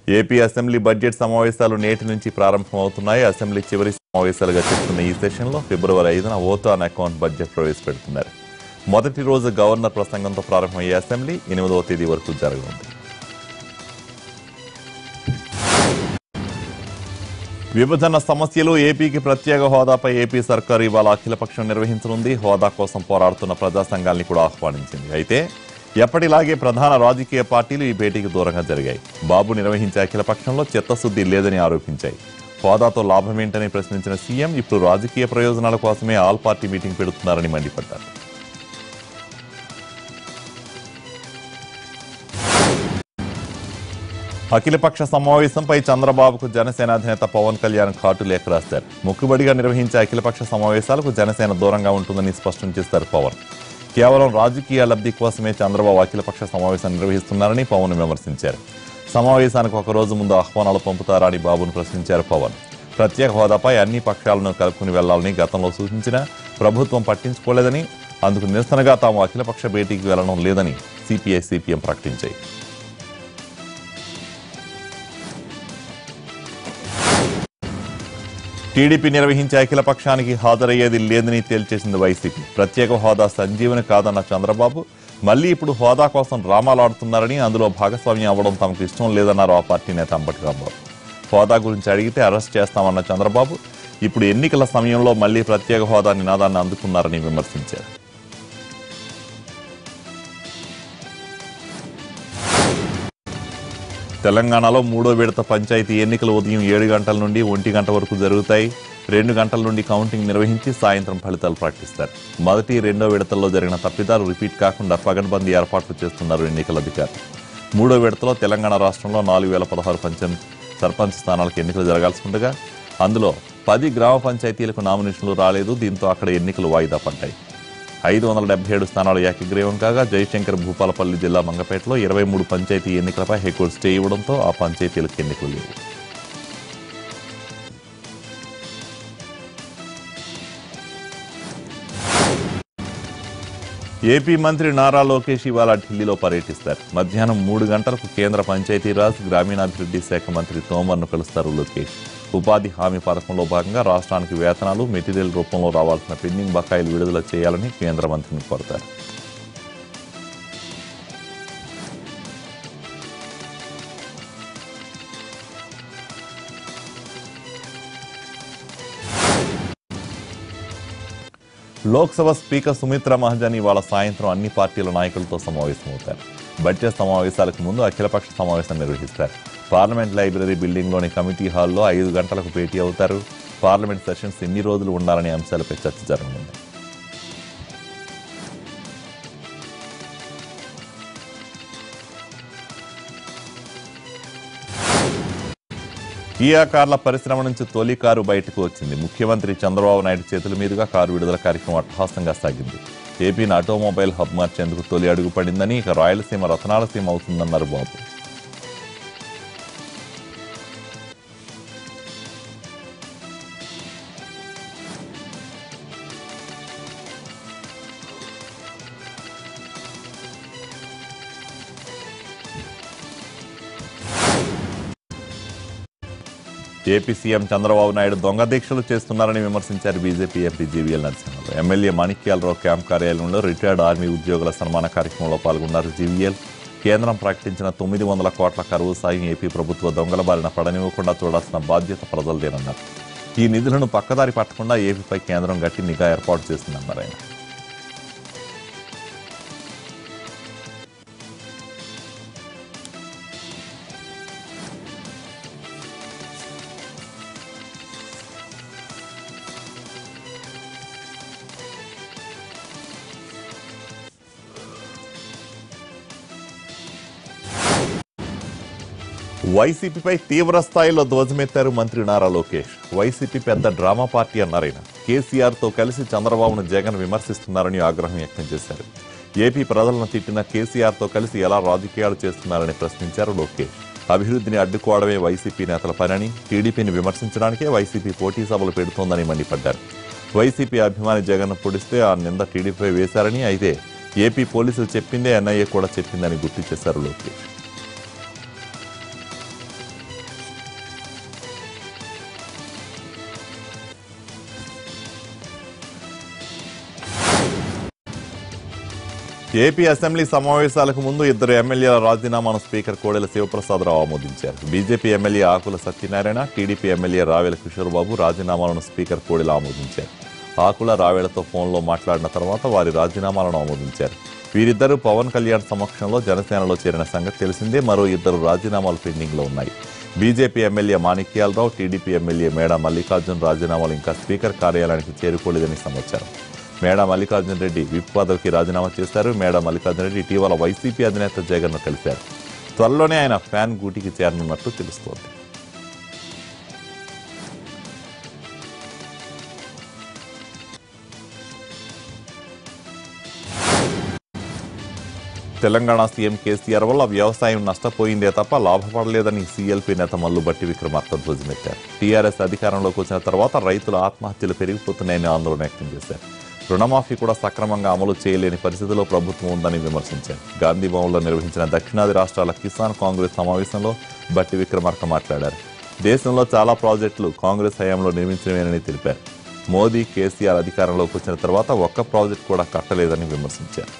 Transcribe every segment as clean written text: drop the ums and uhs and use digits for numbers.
AP assembly budget సమావేశాలు నేటి నుంచి ప్రారంభమవుతున్నాయి. అసెంబ్లీ చివరి సమావేశాలుగా చెప్తున్న ఈ సెషన్లో ఫిబ్రవరి 5న ఓట్ ఆన్ అకౌంట్ బడ్జెట్ ప్రవేశపెడుతున్నారు. మొదటి రోజు గవర్నర్ ప్రసంగంతో ప్రారంభమయ్యే అసెంబ్లీ 8వ తేదీ వరకు జరగనుంది. విభజన సమస్యలు, ఏపీకి ప్రత్యేక హోదాపై ఏపీ సర్కారు ఇవాళ అఖిలపక్షం నిర్వహించనుంది. హోదా కోసం పోరాడుతున్న ప్రజా సంఘాలని కూడా ఆహ్వానించింది. అయితే ఎప్పటిలాగే ప్రధాన రాజకీయ పార్టీలు ఈ భేటీకి దూరంగా జరిగాయి. బాబు నిర్వహించే అఖిలపక్షంలో చిత్తశుద్ధి లేదని ఆరోపించాయి. హోదాతో లాభమేంటని ప్రశ్నించిన సీఎం ఇప్పుడు రాజకీయ ప్రయోజనాల కోసమే ఆల్ పార్టీ మీటింగ్ పెడుతున్నారని మండిపడ్డారు. అఖిలపక్ష సమావేశంపై చంద్రబాబుకు జనసేన అధినేత పవన్ కళ్యాణ్ ఘాటు లేఖ రాశారు. మొక్కుబడిగా నిర్వహించే అఖిలపక్ష సమావేశాలకు జనసేన దూరంగా ఉంటుందని స్పష్టం చేశారు పవన్. కేవలం రాజకీయ లబ్ధి కోసమే చంద్రబాబు అఖిలపక్ష సమావేశం నిర్వహిస్తున్నారని పవన్ విమర్శించారు. సమావేశానికి ఒక రోజు ముందు ఆహ్వానాలు పంపుతారా అని బాబును ప్రశ్నించారు పవన్. ప్రత్యేక హోదాపై అన్ని పక్షాలను కలుపుకుని వెళ్లాలని గతంలో సూచించినా ప్రభుత్వం పట్టించుకోలేదని, అందుకు నిరసనగా తాము అఖిలపక్ష భేటీకి వెళ్లడం లేదని సిపిఐ, సిపిఎం ప్రకటించాయి. టీడీపీ నిర్వహించే అఖిలపక్షానికి హాజరయ్యేది లేదని తేల్చేసింది వైసీపీ. ప్రత్యేక హోదా సంజీవని కాదన్న చంద్రబాబు మళ్లీ ఇప్పుడు హోదా కోసం డ్రామాలాడుతున్నారని, అందులో భాగస్వామ్యం అవ్వడం తమకు ఇష్టం లేదన్నారు ఆ పార్టీ నేత అంబటి రాంబాబు. హోదా గురించి అడిగితే అరెస్ట్ చేస్తామన్న చంద్రబాబు ఇప్పుడు ఎన్నికల సమయంలో మళ్లీ ప్రత్యేక హోదా నినాదాన్ని అందుకున్నారని విమర్శించారు. తెలంగాణలో 3వ విడత పంచాయతీ ఎన్నికలు ఉదయం 7 గంటల నుండి 1 గంట వరకు జరుగుతాయి. 2 గంటల నుండి కౌంటింగ్ నిర్వహించి సాయంత్రం ఫలితాలు ప్రకటిస్తారు. మొదటి, 2వ విడతల్లో జరిగిన తప్పిదాలు రిపీట్ కాకుండా పగడ్బందీ ఏర్పాట్లు చేస్తున్నారు ఎన్నికల అధికారులు. 3వ విడతలో తెలంగాణ రాష్ట్రంలో 4016 సర్పంచ్ స్థానాలకు ఎన్నికలు జరగాల్సి ఉండగా అందులో 10 గ్రామ పంచాయతీలకు నామినేషన్లు రాలేదు. దీంతో అక్కడ ఎన్నికలు వాయిదా పడ్డాయి. 577 స్థానాలు ఏకగ్రీవం కాగా జయశంకర్ భూపాలపల్లి జిల్లా మంగపేటలో 23 పంచాయతీ ఎన్నికలపై హైకోర్టు స్టే ఇవ్వడంతో ఆ పంచాయతీలకు ఎన్నికలు లేవు. ఏపీ మంత్రి నారా లోకేష్ ఇవాళ ఢిల్లీలో పర్యటిస్తారు. మధ్యాహ్నం 3 గంటలకు కేంద్ర పంచాయతీరాజ్, గ్రామీణాభివృద్ధి శాఖ మంత్రి తోమర్ను కలుస్తారు లోకేష్. ఉపాధి హామీ పథకంలో భాగంగా రాష్ట్రానికి వేతనాలు, మెటీరియల్ రూపంలో రావాల్సిన పెండింగ్ బకాయిలు విడుదల చేయాలని కేంద్ర మంత్రిని కోరతారు. లోక్సభ స్పీకర్ సుమిత్రా మహాజన్ ఇవాళ సాయంత్రం అన్ని పార్టీల నాయకులతో సమావేశమవుతారు. బడ్జెట్ సమావేశాలకు ముందు అఖిలపక్ష సమావేశం నిర్వహిస్తారు. పార్లమెంట్ లైబ్రరీ బిల్డింగ్లోని కమిటీ హాల్లో 5 గంటలకు భేటీ అవుతారు. పార్లమెంట్ సెషన్స్ ఎన్ని రోజులు ఉండాలనే అంశాలపై చర్చ జరగనుంది. కియా కార్ల పరిశ్రమ నుంచి తొలి కారు బయటకు వచ్చింది. ముఖ్యమంత్రి చంద్రబాబు నాయుడు చేతుల మీదుగా కారు విడుదల కార్యక్రమం అట్టహాసంగా సాగింది. ఏపీని ఆటోమొబైల్ హబ్ మార్చేందుకు తొలి అడుగు పడిందని, ఇక రాయలసీమ రతనాలసీమ అవుతుందన్నారు బాబు. ఏపీ సీఎం చంద్రబాబు నాయుడు దొంగ దీక్షలు చేస్తున్నారని విమర్శించారు BJP MP GVL Narasimharao. MLA Manikyalarao camp కార్యాలయంలో రిటైర్డ్ ఆర్మీ ఉద్యోగుల సన్మాన కార్యక్రమంలో పాల్గొన్నారు జీవీఎల్. కేంద్రం ప్రకటించిన 900 కోట్ల కరువు సాయం ఏపీ ప్రభుత్వ దొంగల బారిన పడనివ్వకుండా చూడాల్సిన బాధ్యత ప్రజలదేనన్నారు. ఈ నిధులను పక్కదారి పట్టకుండా ఏపీపై కేంద్రం గట్టి నిఘా ఏర్పాటు చేసిందన్నారు ఆయన. వైసీపీపై తీవ్ర స్థాయిలో ధ్వజమెత్తారు మంత్రి నారా లోకేష్. వైసీపీ పెద్ద డ్రామా పార్టీ అన్నారాయన. కేసీఆర్తో కలిసి చంద్రబాబును జగన్ విమర్శిస్తున్నారని ఆగ్రహం వ్యక్తం చేశారు. ఏపీ ప్రజలను తిట్టిన కేసీఆర్తో కలిసి ఎలా రాజకీయాలు చేస్తున్నారని ప్రశ్నించారు లోకేష్. అభివృద్ధిని అడ్డుకోవడమే వైసీపీ నేతల పనని, టీడీపీని విమర్శించడానికే వైసీపీ పోటీ సభలు పెడుతోందని మండిపడ్డారు. వైసీపీ అభిమాని జగన్ పొడిస్తే ఆ నింద టీడీపీపై వేశారని, అయితే ఏపీ పోలీసులు చెప్పిందే ఎన్ఐఏ కూడా చెప్పిందని గుర్తు చేశారు లోకేష్. ఏపీ అసెంబ్లీ సమావేశాలకు ముందు ఇద్దరు ఎమ్మెల్యేల రాజీనామాను స్పీకర్ కోడెల శివప్రసాదరావు ఆమోదించారు. BJP MLA Akula Satyanarayana, TDP MLA Ravela Kishorebabu రాజీనామాలను స్పీకర్ కోడెల ఆమోదించారు. ఆకుల రావేలతో ఫోన్లో మాట్లాడిన తర్వాత వారి రాజీనామాలను ఆమోదించారు. వీరిద్దరూ పవన్ కళ్యాణ్ సమక్షంలో జనసేనలో చేరిన సంగతి తెలిసిందే. మరో ఇద్దరు రాజీనామాలు పెండింగ్లో ఉన్నాయి. BJP MLA Manikyalarao, TDP MLA Meda Mallikarjun రాజీనామాలు ఇంకా స్పీకర్ కార్యాలయానికి చేరుకోలేదని సమాచారం. మేడా మల్లికార్జున రెడ్డి విప్ పదవికి రాజీనామా చేశారు. మేడా మల్లికార్జున రెడ్డి ఇటీవల వైసీపీ అధినేత జగన్ను కలిశారు. త్వరలోనే ఆయన ఫ్యాన్ గూటికి చేరనున్నట్టు తెలుస్తోంది. తెలంగాణ సీఎం కేసీఆర్ వల్ల వ్యవసాయం నష్టపోయిందే తప్ప లాభపడలేదని సీఎల్పీ నేత మల్లుబట్టి విక్రమార్క ధ్వజమెత్తారు. టీఆర్ఎస్ అధికారంలోకి వచ్చిన తర్వాత రైతుల ఆత్మహత్యలు పెరిగిపోతున్నాయని ఆందోళన వ్యక్తం చేశారు. రుణమాఫీ కూడా సక్రమంగా అమలు చేయలేని పరిస్థితిలో ప్రభుత్వం ఉందని విమర్శించారు. గాంధీ భవన్లో నిర్వహించిన దక్షిణాది రాష్ట్రాల కిసాన్ కాంగ్రెస్ సమావేశంలో బట్టి విక్రమార్క మాట్లాడారు. దేశంలో చాలా ప్రాజెక్టులు కాంగ్రెస్ హయాంలో నిర్మించినవేనని తెలిపారు. మోదీ, కేసీఆర్ అధికారంలోకి వచ్చిన తర్వాత ఒక్క ప్రాజెక్టు కూడా కట్టలేదని విమర్శించారు.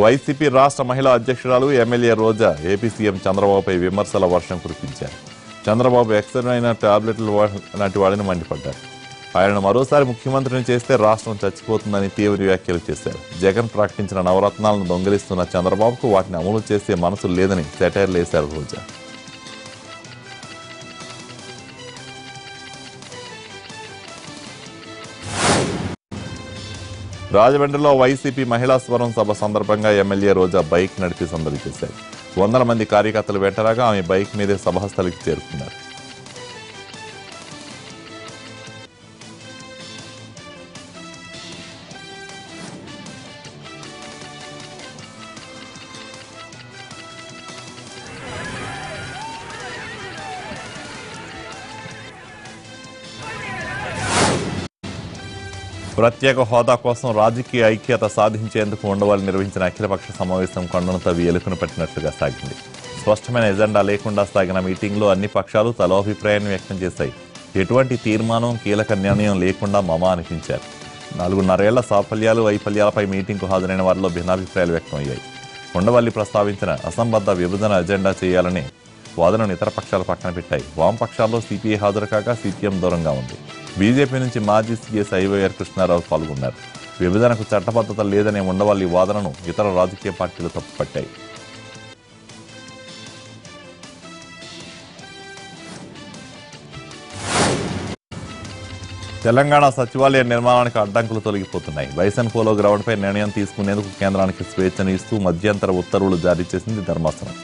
వైసీపీ రాష్ట్ర మహిళా అధ్యక్షురాలు ఎమ్మెల్యే రోజా ఏపీ సీఎం చంద్రబాబుపై విమర్శల వర్షం కురిపించారు. చంద్రబాబు ఎక్సైన టాబ్లెట్లు లాంటి వాడిని మండిపడ్డారు. ఆయనను మరోసారి ముఖ్యమంత్రిని చేస్తే రాష్ట్రం చచ్చిపోతుందని తీవ్ర వ్యాఖ్యలు చేశారు. జగన్ ప్రకటించిన నవరత్నాలను దొంగిలిస్తున్న చంద్రబాబుకు వాటిని అమలు చేసే మనసు లేదని సెటైర్లు వేశారు రోజా. రాజమండ్రిలో వైసీపీ మహిళా స్వరం సభ సందర్భంగా ఎమ్మెల్యే రోజా బైక్ నడిపి సందడి చేశారు. వందల మంది కార్యకర్తలు వెంటరాగా ఆమె బైక్ మీదే సభాస్థలికి చేరుకున్నారు. ప్రత్యేక హోదా కోసం రాజకీయ ఐక్యత సాధించేందుకు ఉండవల్లి నిర్వహించిన అఖిలపక్ష సమావేశం కొండను తవ్వి ఎలుకను పట్టినట్లుగా సాగింది. స్పష్టమైన ఎజెండా లేకుండా సాగిన మీటింగ్లో అన్ని పక్షాలు తలో అభిప్రాయాన్ని వ్యక్తం చేశాయి. ఎటువంటి తీర్మానం, కీలక నిర్ణయం లేకుండా మమా అనిపించారు. 4.5 ఏళ్ల సాఫల్యాలు, వైఫల్యాలపై మీటింగ్కు హాజరైన వారిలో భిన్నాభిప్రాయాలు వ్యక్తమయ్యాయి. ఉండవల్లి ప్రస్తావించిన అసంబద్ధ విభజన ఎజెండా చేయాలని వాదనను ఇతర పక్షాలు పక్కన పెట్టాయి. వామపక్షాల్లో సిపిఐ హాజరు కాగా సిపిఎం దూరంగా ఉంది. బీజేపీ నుంచి మాజీ సీఎస్ ఐవైఆర్ కృష్ణారావు పాల్గొన్నారు. విభజనకు చట్టబద్ధత లేదనే ఉండవల్లి వాదనను ఇతర రాజకీయ పార్టీలు తప్పుపట్టాయి. తెలంగాణ సచివాలయ నిర్మాణానికి అడ్డంకులు తొలగిపోతున్నాయి. బైసన్ పోలో గ్రౌండ్పై నిర్ణయం తీసుకునేందుకు కేంద్రానికి స్వేచ్ఛను ఇస్తూ మధ్యంతర ఉత్తర్వులు జారీ చేసింది ధర్మాసనం.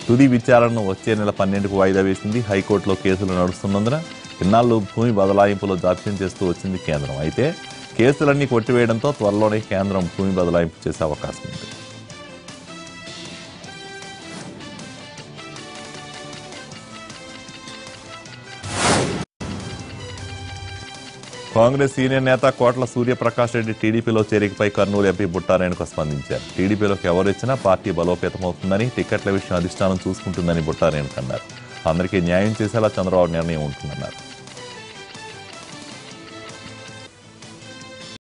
తుది విచారణను వచ్చే నెల 12కు వాయిదా వేసింది. హైకోర్టులో కేసులు నడుస్తున్నందున ఇన్నాళ్లు భూమి బదలాయింపులో జాప్యం చేస్తూ వచ్చింది కేంద్రం. అయితే కేసులన్నీ కొట్టివేయడంతో త్వరలోనే కేంద్రం భూమి బదలాయింపు చేసే అవకాశం ఉంది. కాంగ్రెస్ సీనియర్ నేత కోట్ల సూర్యప్రకాష్ రెడ్డి టీడీపీలో చేరికపై కర్నూలు ఎంపీ బుట్టా రేణుక స్పందించారు. టీడీపీలోకి ఎవరిచ్చినా పార్టీ బలోపేతమవుతుందని, టికెట్ల విషయం అధిష్టానం చూసుకుంటుందని బుట్టా రేణుక అన్నారు. అందరికీ న్యాయం చేసేలా చంద్రబాబు నిర్ణయం ఉంటుందన్నారు.